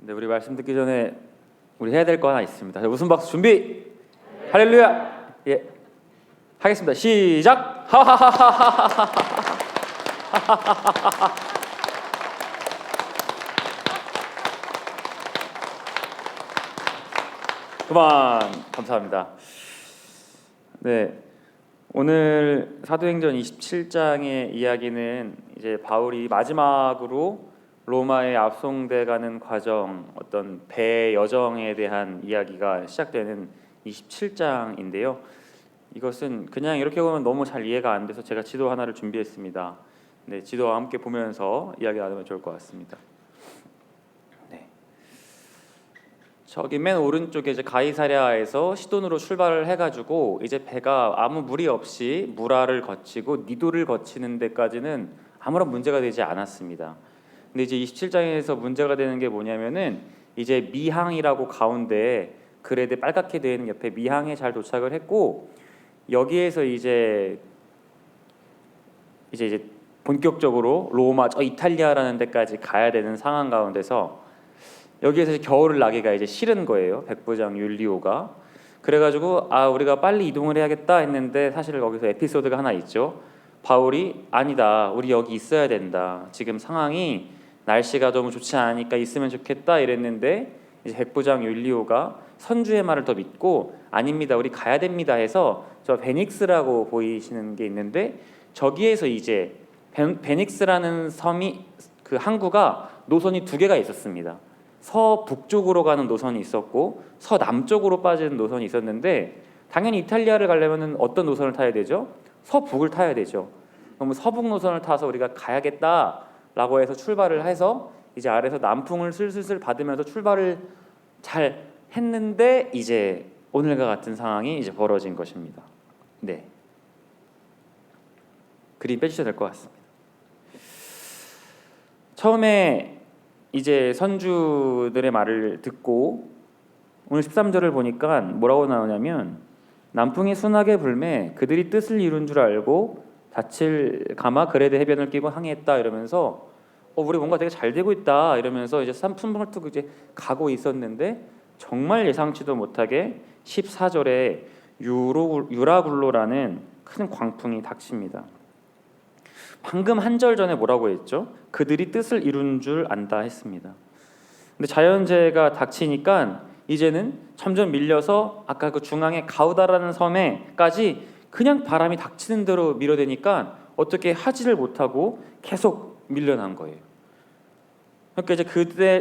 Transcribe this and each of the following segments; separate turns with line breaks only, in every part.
네, 우리 말씀 듣기 전에 우리 해야 될 거 하나 있습니다. 자, 웃음 박수 준비. 할렐루야. 예, 하겠습니다. 시작. 하하하하하하하. 그만. 감사합니다. 네, 오늘 사도행전 27장의 이야기는 이제 바울이 마지막으로 로마에 압송돼가는 과정, 어떤 배 여정에 대한 이야기가 시작되는 27장인데요. 이것은 그냥 이렇게 보면 너무 잘 이해가 안 돼서 제가 지도 하나를 준비했습니다. 네, 지도와 함께 보면서 이야기 나누면 좋을 것 같습니다. 네, 저기 맨 오른쪽에 이제 가이사랴에서 시돈으로 출발을 해가지고 이제 배가 아무 무리 없이 무라를 거치고 니도를 거치는 데까지는 아무런 문제가 되지 않았습니다. 근데 이제 27장에서 문제가 되는 게 뭐냐면은 이제 미항이라고 가운데 그레데 빨갛게 되어 있는 옆에 미항에 잘 도착을 했고, 여기에서 이제 본격적으로 로마 저 이탈리아라는 데까지 가야 되는 상황 가운데서 여기에서 겨울을 나기가 이제 싫은 거예요, 백부장 율리오가. 그래가지고 우리가 빨리 이동을 해야겠다 했는데 사실 거기서 에피소드가 하나 있죠. 바울이 아니다, 우리 여기 있어야 된다, 지금 상황이 날씨가 너무 좋지 않으니까 있으면 좋겠다 이랬는데 이제 백부장 율리오가 선주의 말을 더 믿고 아닙니다, 우리 가야 됩니다 해서 저 베닉스라고 보이시는 게 있는데 저기에서 이제 베닉스라는 섬이 그 항구가 노선이 두 개가 있었습니다. 서북쪽으로 가는 노선이 있었고 서남쪽으로 빠지는 노선이 있었는데 당연히 이탈리아를 가려면 어떤 노선을 타야 되죠? 서북을 타야 되죠. 그럼 서북 노선을 타서 우리가 가야겠다라고 해서 출발을 해서 이제 아래서 남풍을 슬슬 받으면서 출발을 잘 했는데 이제 오늘과 같은 상황이 이제 벌어진 것입니다. 네, 그림 빼주셔야 될 것 같습니다. 처음에 이제 선주들의 말을 듣고 오늘 13절을 보니까 뭐라고 나오냐면 남풍이 순하게 불매 그들이 뜻을 이룬 줄 알고 닻을 감아 그레데 해변을 끼고 항해했다 이러면서 우리 뭔가 되게 잘 되고 있다 이러면서 이제 산품을 두고 이제 가고 있었는데 정말 예상치도 못하게 14절에 유라굴로라는 큰 광풍이 닥칩니다. 방금 한 절 전에 뭐라고 했죠? 그들이 뜻을 이룬 줄 안다 했습니다. 근데 자연재해가 닥치니까 이제는 점점 밀려서 아까 그 중앙에 가우다라는 섬에까지 그냥 바람이 닥치는 대로 밀어대니까 어떻게 하지를 못하고 계속 밀려난 거예요. 그러니까 이제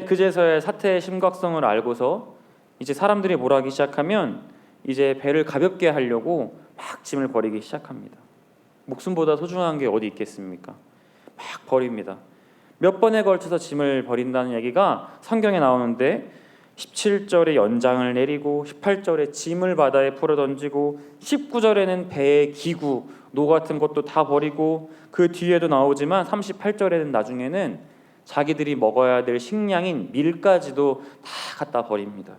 그제서야 사태의 심각성을 알고서 이제 사람들이 뭘 하기 시작하면 이제 배를 가볍게 하려고 막 짐을 버리기 시작합니다. 목숨보다 소중한 게 어디 있겠습니까? 막 버립니다. 몇 번에 걸쳐서 짐을 버린다는 얘기가 성경에 나오는데 17절에 연장을 내리고 18절에 짐을 바다에 풀어 던지고 19절에는 배의 기구, 노 같은 것도 다 버리고 그 뒤에도 나오지만 38절에는 나중에는 자기들이 먹어야 될 식량인 밀까지도 다 갖다 버립니다.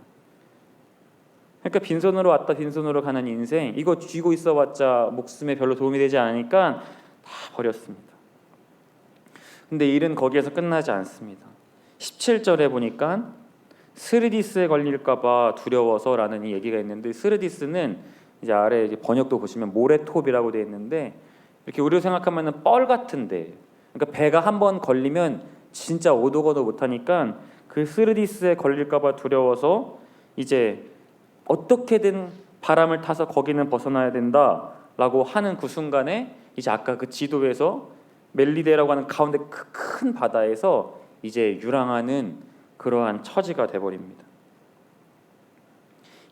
그러니까 빈손으로 왔다 빈손으로 가는 인생, 이거 쥐고 있어봤자 목숨에 별로 도움이 되지 않으니까 다 버렸습니다. 근데 일은 거기에서 끝나지 않습니다. 17절에 보니까 스르디스에 걸릴까봐 두려워서라는 이 얘기가 있는데, 스르디스는 이제 아래 이제 번역도 보시면 모래톱이라고 되어 있는데 이렇게 우리로 생각하면은 뻘 같은데, 그러니까 배가 한번 걸리면 진짜 오도 가도 못하니까 그 스르디스에 걸릴까봐 두려워서 이제 어떻게든 바람을 타서 거기는 벗어나야 된다라고 하는 그 순간에 이제 아까 그 지도에서 멜리데라고 하는 가운데 그 큰 바다에서 이제 유랑하는 그러한 처지가 돼버립니다.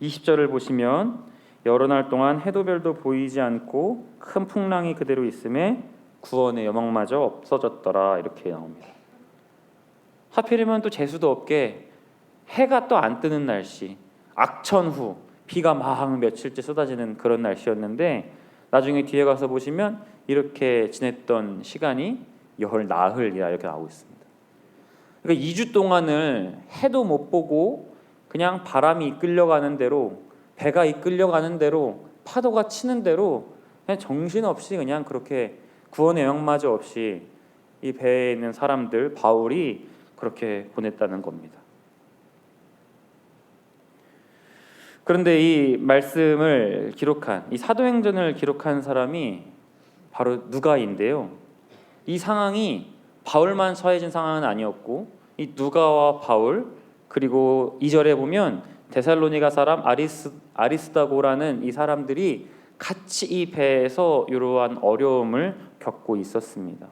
20절을 보시면 여러 날 동안 해도 별도 보이지 않고 큰 풍랑이 그대로 있음에 구원의 여망마저 없어졌더라 이렇게 나옵니다. 하필이면 또 재수도 없게 해가 또 안 뜨는 날씨, 악천후, 비가 막 며칠째 쏟아지는 그런 날씨였는데 나중에 뒤에 가서 보시면 이렇게 지냈던 시간이 열 나흘이라 이렇게 나오고 있습니다. 그러니까 2주 동안을 해도 못 보고 그냥 바람이 이끌려가는 대로, 배가 이끌려가는 대로, 파도가 치는 대로 그냥 정신없이 그냥 그렇게 구원의 영마저 없이 이 배에 있는 사람들, 바울이 그렇게 보냈다는 겁니다. 그런데 이 말씀을 기록한, 이 사도행전을 기록한 사람이 바로 누가인데요. 이 상황이 바울만 처해진 상황은 아니었고, 이 누가와 바울, 그리고 2절에 보면 데살로니가 사람 아리스다고라는 이 사람들이 같이 이 배에서 이러한 어려움을 겪고 있었습니다.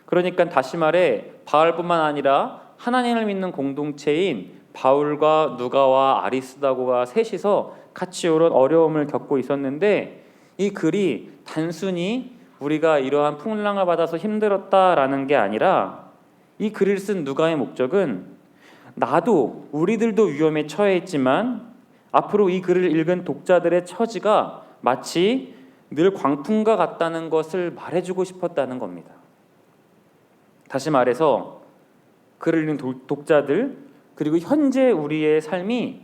그러니까 다시 말해 바울뿐만 아니라 하나님을 믿는 공동체인 바울과 누가와 아리스다고가 셋이서 같이 이런 어려움을 겪고 있었는데, 이 글이 단순히 우리가 이러한 풍랑을 받아서 힘들었다라는 게 아니라, 이 글을 쓴 누가의 목적은 나도 우리들도 위험에 처해 있지만 앞으로 이 글을 읽은 독자들의 처지가 마치 늘 광풍과 같다는 것을 말해주고 싶었다는 겁니다. 다시 말해서 글을 읽는 독자들, 그리고 현재 우리의 삶이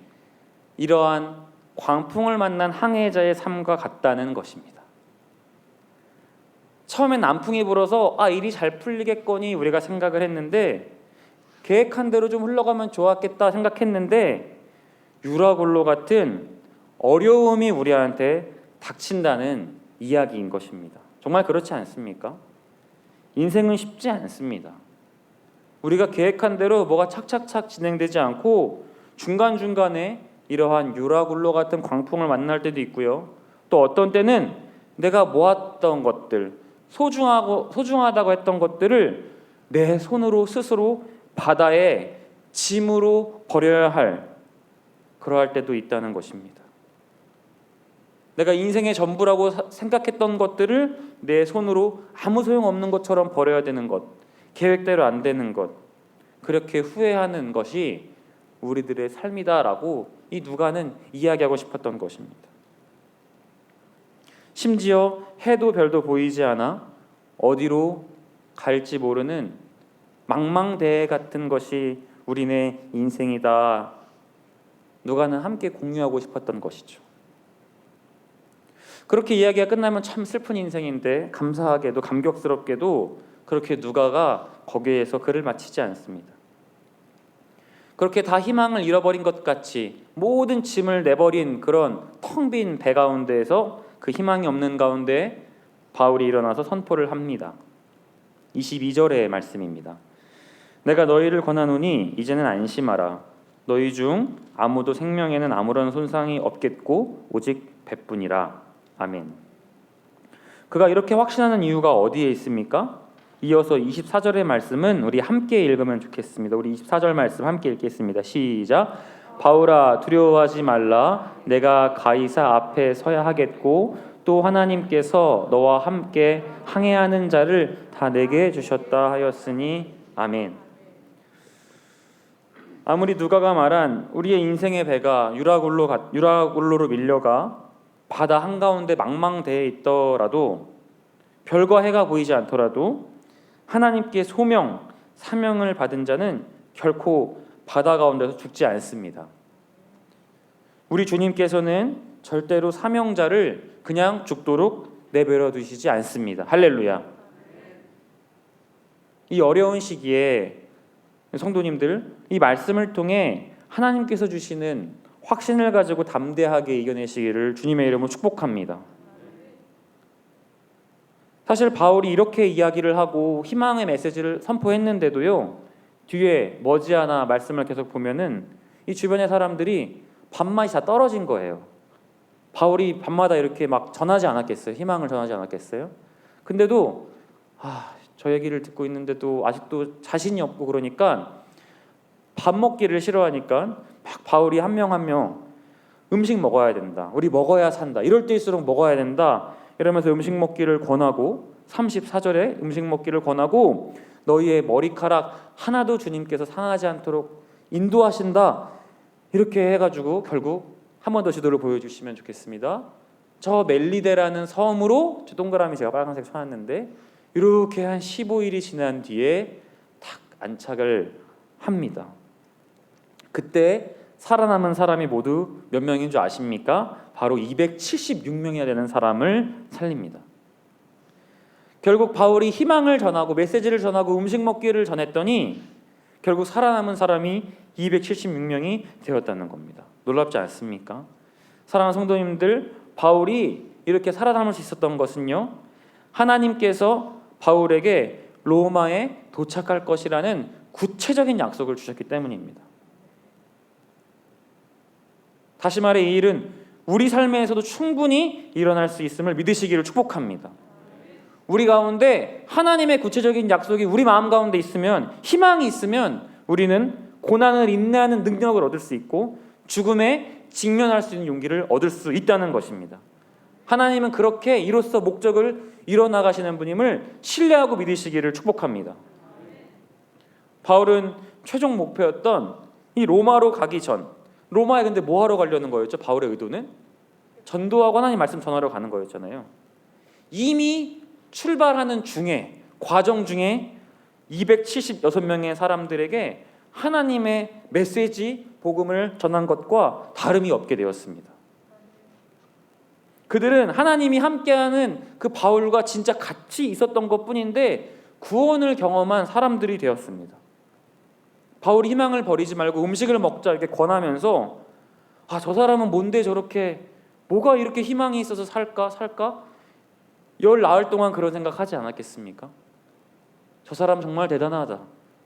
이러한 광풍을 만난 항해자의 삶과 같다는 것입니다. 처음엔 남풍이 불어서 일이 잘 풀리겠거니 우리가 생각을 했는데, 계획한 대로 좀 흘러가면 좋았겠다 생각했는데 유라굴로 같은 어려움이 우리한테 닥친다는 이야기인 것입니다. 정말 그렇지 않습니까? 인생은 쉽지 않습니다. 우리가 계획한 대로 뭐가 착착착 진행되지 않고 중간중간에 이러한 유라굴로 같은 광풍을 만날 때도 있고요. 또 어떤 때는 내가 모았던 것들, 소중하다고 했던 것들을 내 손으로 스스로 바다에 짐으로 버려야 할, 그러할 때도 있다는 것입니다. 내가 인생의 전부라고 생각했던 것들을 내 손으로 아무 소용없는 것처럼 버려야 되는 것, 계획대로 안 되는 것, 그렇게 후회하는 것이 우리들의 삶이다라고 이 누가는 이야기하고 싶었던 것입니다. 심지어 해도 별도 보이지 않아 어디로 갈지 모르는 망망대해 같은 것이 우리네 인생이다, 누가는 함께 공유하고 싶었던 것이죠. 그렇게 이야기가 끝나면 참 슬픈 인생인데, 감사하게도 감격스럽게도 그렇게 누가가 거기에서 글을 마치지 않습니다. 그렇게 다 희망을 잃어버린 것 같이 모든 짐을 내버린 그런 텅 빈 배 가운데에서, 그 희망이 없는 가운데 바울이 일어나서 선포를 합니다. 22절의 말씀입니다. 내가 너희를 권하노니 이제는 안심하라. 너희 중 아무도 생명에는 아무런 손상이 없겠고 오직 배뿐이라. 아멘. 그가 이렇게 확신하는 이유가 어디에 있습니까? 이어서 24절의 말씀은 우리 함께 읽으면 좋겠습니다. 우리 24절 말씀 함께 읽겠습니다. 시작. 바울아, 두려워하지 말라. 내가 가이사 앞에 서야 하겠고 또 하나님께서 너와 함께 항해하는 자를 다 내게 주셨다 하였으니 아멘. 아무리 누가가 말한 우리의 인생의 배가 유라굴로로 밀려가 바다 한가운데 망망대해 있더라도, 별과 해가 보이지 않더라도 하나님께 소명, 사명을 받은 자는 결코 바다 가운데서 죽지 않습니다. 우리 주님께서는 절대로 사명자를 그냥 죽도록 내버려 두시지 않습니다. 할렐루야. 이 어려운 시기에 성도님들, 이 말씀을 통해 하나님께서 주시는 확신을 가지고 담대하게 이겨내시기를 주님의 이름으로 축복합니다. 사실 바울이 이렇게 이야기를 하고 희망의 메시지를 선포했는데도요, 뒤에 머지않아 말씀을 계속 보면은 이 주변의 사람들이 밤맛이 다 떨어진 거예요. 바울이 밤마다 이렇게 막 전하지 않았겠어요? 희망을 전하지 않았겠어요? 근데도 저 얘기를 듣고 있는데도 아직도 자신이 없고, 그러니까 밥 먹기를 싫어하니까 막 바울이 한 명 한 명 음식 먹어야 된다, 우리 먹어야 산다, 이럴 때일수록 먹어야 된다 이러면서 음식 먹기를 권하고, 34절에 음식 먹기를 권하고 너희의 머리카락 하나도 주님께서 상하지 않도록 인도하신다, 이렇게 해가지고 결국 한 번 더 지도를 보여주시면 좋겠습니다. 저 멜리데라는 섬으로, 저 동그라미 제가 빨간색 쳐놨는데, 이렇게 한 15일이 지난 뒤에 탁 안착을 합니다. 그때 살아남은 사람이 모두 몇 명인 줄 아십니까? 바로 276명이나 되는 사람을 살립니다. 결국 바울이 희망을 전하고 메시지를 전하고 음식 먹기를 전했더니 결국 살아남은 사람이 276명이 되었다는 겁니다. 놀랍지 않습니까? 사랑하는 성도님들, 바울이 이렇게 살아남을 수 있었던 것은요, 하나님께서 바울에게 로마에 도착할 것이라는 구체적인 약속을 주셨기 때문입니다. 다시 말해 이 일은 우리 삶에서도 충분히 일어날 수 있음을 믿으시기를 축복합니다. 우리 가운데 하나님의 구체적인 약속이 우리 마음 가운데 있으면, 희망이 있으면 우리는 고난을 인내하는 능력을 얻을 수 있고 죽음에 직면할 수 있는 용기를 얻을 수 있다는 것입니다. 하나님은 그렇게 이로써 목적을 이뤄나가시는 분임을 신뢰하고 믿으시기를 축복합니다. 바울은 최종 목표였던 이 로마로 가기 전, 로마에 근데 뭐 하러 가려는 거였죠? 바울의 의도는 전도하고 하나님 말씀 전하러 가는 거였잖아요. 이미 출발하는 중에, 과정 중에 276명의 사람들에게 하나님의 메시지, 복음을 전한 것과 다름이 없게 되었습니다. 그들은 하나님이 함께하는 그 바울과 진짜 같이 있었던 것뿐인데 구원을 경험한 사람들이 되었습니다. 바울이 희망을 버리지 말고 음식을 먹자 이렇게 권하면서 저 사람은 뭔데 저렇게, 뭐가 이렇게 희망이 있어서 살까? 열 나흘 동안 그런 생각하지 않았겠습니까? 저 사람 정말 대단하다.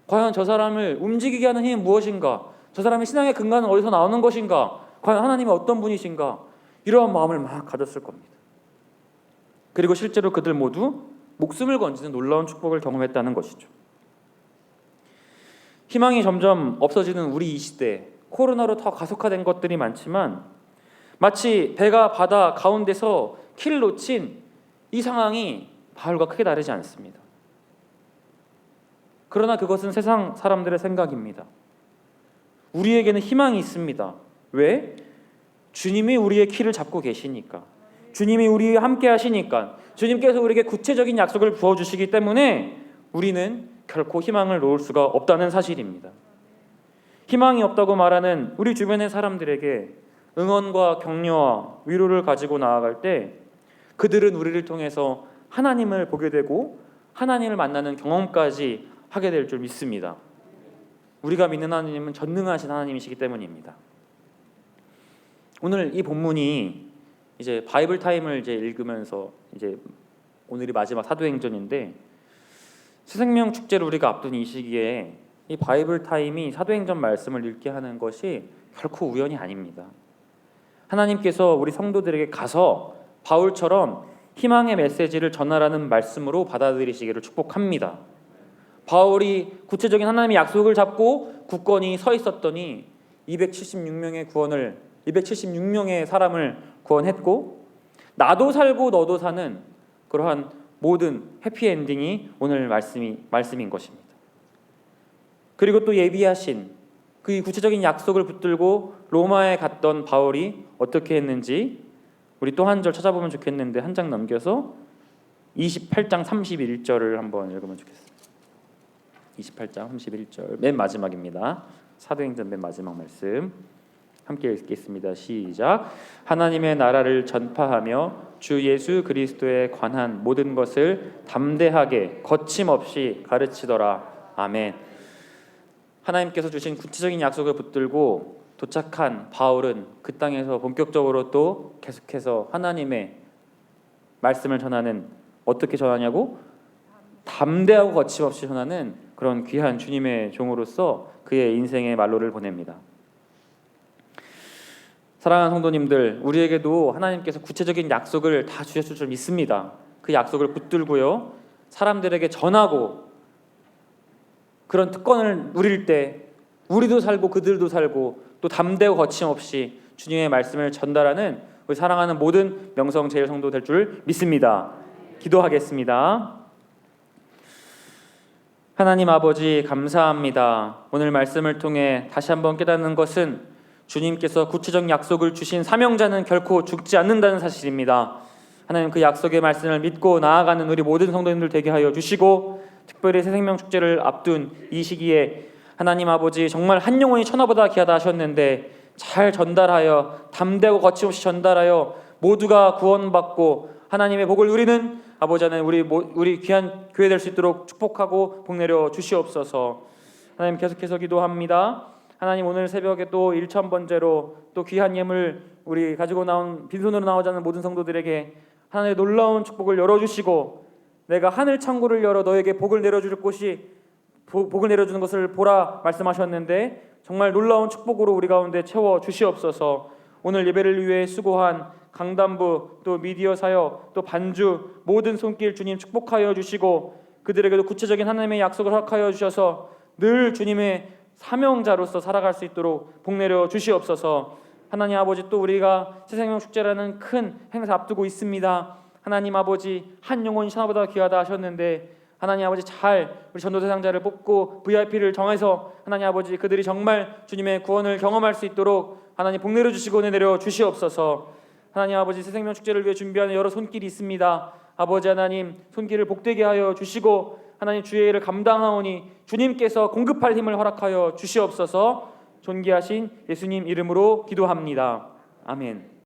과연 저 사람을 움직이게 하는 힘은 무엇인가? 저 사람의 신앙의 근간은 어디서 나오는 것인가? 과연 하나님이 어떤 분이신가? 이러한 마음을 막 가졌을 겁니다. 그리고 실제로 그들 모두 목숨을 건지는 놀라운 축복을 경험했다는 것이죠. 희망이 점점 없어지는 우리 이 시대, 코로나로 더 가속화된 것들이 많지만 마치 배가 바다 가운데서 키를 놓친 이 상황이 바울과 크게 다르지 않습니다. 그러나 그것은 세상 사람들의 생각입니다. 우리에게는 희망이 있습니다. 왜? 주님이 우리의 키를 잡고 계시니까, 주님이 우리와 함께 하시니까, 주님께서 우리에게 구체적인 약속을 부어주시기 때문에 우리는 결코 희망을 놓을 수가 없다는 사실입니다. 희망이 없다고 말하는 우리 주변의 사람들에게 응원과 격려와 위로를 가지고 나아갈 때 그들은 우리를 통해서 하나님을 보게 되고 하나님을 만나는 경험까지 하게 될 줄 믿습니다. 우리가 믿는 하나님은 전능하신 하나님이시기 때문입니다. 오늘 이 본문이 이제 바이블 타임을 이제 읽으면서 이제 오늘이 마지막 사도행전인데 새생명 축제를 우리가 앞둔 이 시기에 이 바이블 타임이 사도행전 말씀을 읽게 하는 것이 결코 우연이 아닙니다. 하나님께서 우리 성도들에게 가서 바울처럼 희망의 메시지를 전하라는 말씀으로 받아들이시기를 축복합니다. 바울이 구체적인 하나님의 약속을 잡고 굳건히 서 있었더니 276명의 사람을 구원했고 나도 살고 너도 사는 그러한 모든 해피엔딩이 오늘 말씀인 것입니다. 그리고 또 예비하신 그 구체적인 약속을 붙들고 로마에 갔던 바울이 어떻게 했는지 우리 또 한 절 찾아보면 좋겠는데 한 장 넘겨서 28장 31절을 한번 읽으면 좋겠습니다. 28장 31절 맨 마지막입니다. 사도행전 맨 마지막 말씀 함께 읽겠습니다. 시작. 하나님의 나라를 전파하며 주 예수 그리스도에 관한 모든 것을 담대하게 거침없이 가르치더라. 아멘. 하나님께서 주신 구체적인 약속을 붙들고 도착한 바울은 그 땅에서 본격적으로 또 계속해서 하나님의 말씀을 전하는, 어떻게 전하냐고? 담대하고 거침없이 전하는 그런 귀한 주님의 종으로서 그의 인생의 말로를 보냅니다. 사랑하는 성도님들, 우리에게도 하나님께서 구체적인 약속을 다 주셨을 줄 믿습니다. 그 약속을 붙들고요, 사람들에게 전하고 그런 특권을 누릴 때 우리도 살고 그들도 살고 또 담대고 거침없이 주님의 말씀을 전달하는 우리 사랑하는 모든 명성제일 성도 될 줄 믿습니다. 기도하겠습니다. 하나님 아버지 감사합니다. 오늘 말씀을 통해 다시 한번 깨닫는 것은 주님께서 구체적 약속을 주신 사명자는 결코 죽지 않는다는 사실입니다. 하나님 그 약속의 말씀을 믿고 나아가는 우리 모든 성도님들 되게 하여 주시고, 특별히 새생명 축제를 앞둔 이 시기에 하나님 아버지 정말 한 영혼이 천하보다 귀하다 하셨는데 잘 전달하여 담대하고 거침없이 전달하여 모두가 구원받고 하나님의 복을 누리는 아버지 하나님 우리 귀한 교회 될 수 있도록 축복하고 복 내려 주시옵소서. 하나님 계속해서 기도합니다. 하나님 오늘 새벽에 또 1000번째로 또 귀한 예물 우리 가지고 나온 빈손으로 나오지 않는 모든 성도들에게 하나님의 놀라운 축복을 열어주시고 내가 하늘 창고를 열어 너에게 복을 내려줄 곳이 복을 내려주는 것을 보라 말씀하셨는데 정말 놀라운 축복으로 우리 가운데 채워 주시옵소서. 오늘 예배를 위해 수고한 강단부 또 미디어 사역 또 반주 모든 손길 주님 축복하여 주시고 그들에게도 구체적인 하나님의 약속을 허락하여 주셔서 늘 주님의 사명자로서 살아갈 수 있도록 복 내려 주시옵소서. 하나님 아버지 또 우리가 새생명 축제라는 큰 행사 앞두고 있습니다. 하나님 아버지 한 영혼이 천하보다 귀하다 하셨는데 하나님 아버지 잘 우리 전도 대상자를 뽑고 VIP를 정해서 하나님 아버지 그들이 정말 주님의 구원을 경험할 수 있도록 하나님 복 내려 주시고 은혜 내려 주시옵소서. 하나님 아버지 새생명 축제를 위해 준비하는 여러 손길이 있습니다. 아버지 하나님 손길을 복되게 하여 주시고 하나님 주의 일을 감당하오니 주님께서 공급할 힘을 허락하여 주시옵소서. 존귀하신 예수님 이름으로 기도합니다. 아멘.